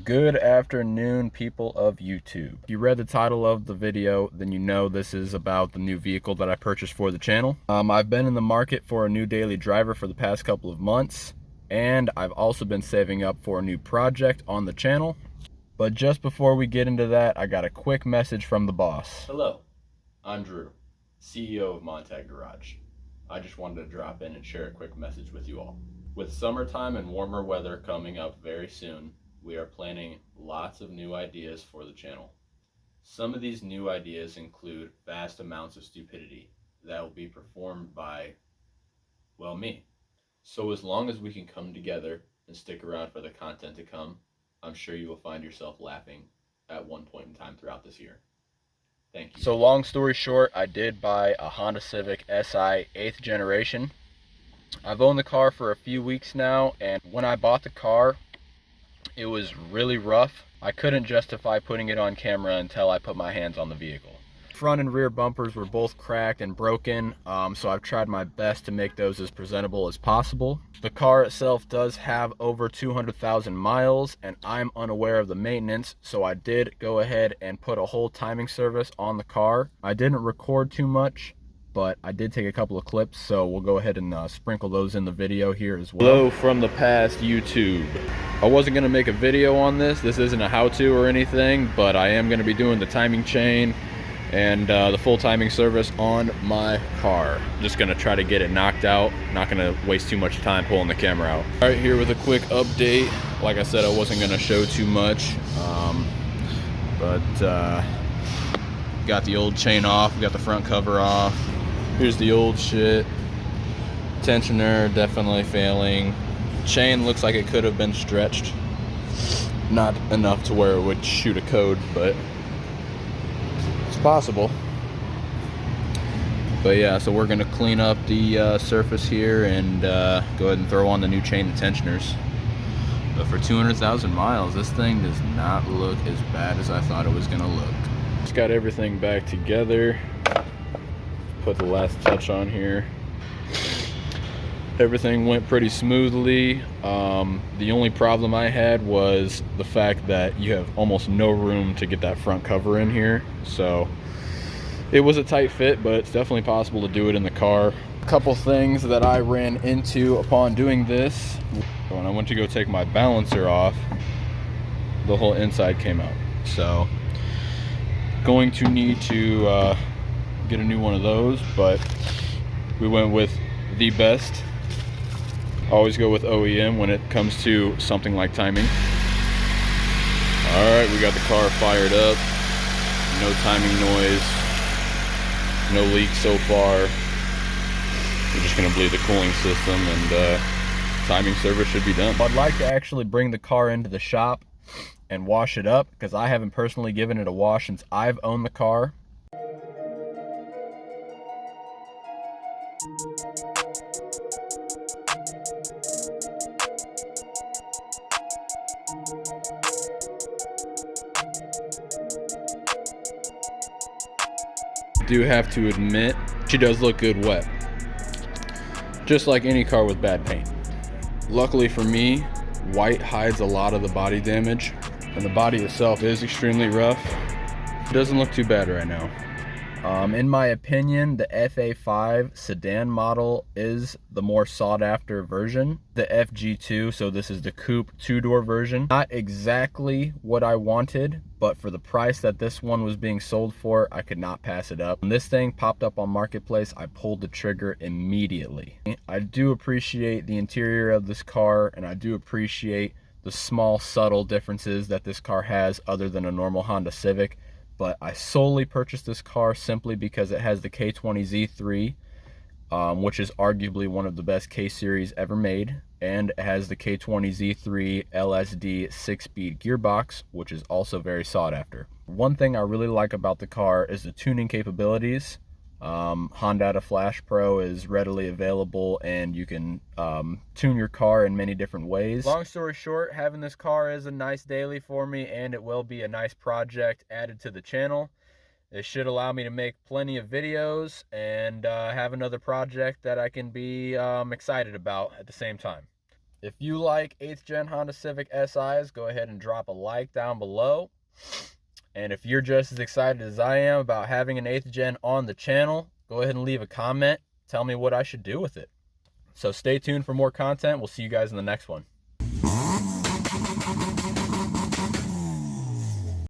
Good afternoon, people of YouTube. If you read the title of the video, then you know this is about the new vehicle that I purchased for the channel. I've been in the market for a new daily driver for the past couple of months, and I've also been saving up for a new project on the channel. But just before we get into that, I got a quick message from the boss. Hello, I'm Drew, CEO of Montag Garage. I just wanted to drop in and share a quick message with you all. With summertime and warmer weather coming up very soon, we are planning lots of new ideas for the channel. Some of these new ideas include vast amounts of stupidity that will be performed by, well, me. So as long as we can come together and stick around for the content to come, I'm sure you will find yourself laughing at one point in time throughout this year. Thank you. So long story short, I did buy a Honda Civic Si 8th generation. I've owned the car for a few weeks now, and when I bought the car, it was really rough. I couldn't justify putting it on camera until I put my hands on the vehicle. Front and rear bumpers were both cracked and broken, so I've tried my best to make those as presentable as possible. The car itself does have over 200,000 miles, and I'm unaware of the maintenance, so I did go ahead and put a whole timing service on the car. I didn't record too much, but I did take a couple of clips, so we'll go ahead and sprinkle those in the video here as well. Hello from the past, YouTube. I wasn't gonna make a video on this. This isn't a how-to or anything, but I am gonna be doing the timing chain and the full timing service on my car. Just gonna try to get it knocked out. Not gonna waste too much time pulling the camera out. All right, here with a quick update. Like I said, I wasn't gonna show too much, but got the old chain off, got the front cover off. Here's the old shit. Tensioner definitely failing. Chain looks like it could have been stretched. Not enough to where it would shoot a code, but it's possible. But yeah, so we're gonna clean up the surface here and go ahead and throw on the new chain and tensioners. But for 200,000 miles, this thing does not look as bad as I thought it was gonna look. Just got everything back together. Put the last touch on here. Everything went pretty smoothly. The only problem I had was the fact that you have almost no room to get that front cover in here. So it was a tight fit, but it's definitely possible to do it in the car. A couple things that I ran into upon doing this. When I went to go take my balancer off, the whole inside came out. So going to need to get a new one of those, but we went with the best. Always go with OEM when it comes to something like timing. All right, we got the car fired up. No timing noise, no leaks so far. We're just gonna bleed the cooling system and timing service should be done. I'd like to actually bring the car into the shop and wash it up because I haven't personally given it a wash since I've owned the car. Do have to admit, she does look good wet. Just like any car with bad paint. Luckily for me, white hides a lot of the body damage, and the body itself is extremely rough. It doesn't look too bad right now. In my opinion, the FA5 sedan model is the more sought after version. The FG2, so this is the coupe two-door version. Not exactly what I wanted, but for the price that this one was being sold for, I could not pass it up. When this thing popped up on Marketplace, I pulled the trigger immediately. I do appreciate the interior of this car, and I do appreciate the small, subtle differences that this car has other than a normal Honda Civic. But I solely purchased this car simply because it has the K20 Z3, which is arguably one of the best K-Series ever made, and it has the K20 Z3 LSD 6-speed gearbox, which is also very sought after. One thing I really like about the car is the tuning capabilities. Honda Flash Pro is readily available, and you can tune your car in many different ways. Long story short, having this car is a nice daily for me, and it will be a nice project added to the channel. It should allow me to make plenty of videos and have another project that I can be excited about at the same time. If you like 8th gen Honda Civic SIs, go ahead and drop a like down below. And if you're just as excited as I am about having an 8th gen on the channel, go ahead and leave a comment. Tell me what I should do with it. So stay tuned for more content. We'll see you guys in the next one.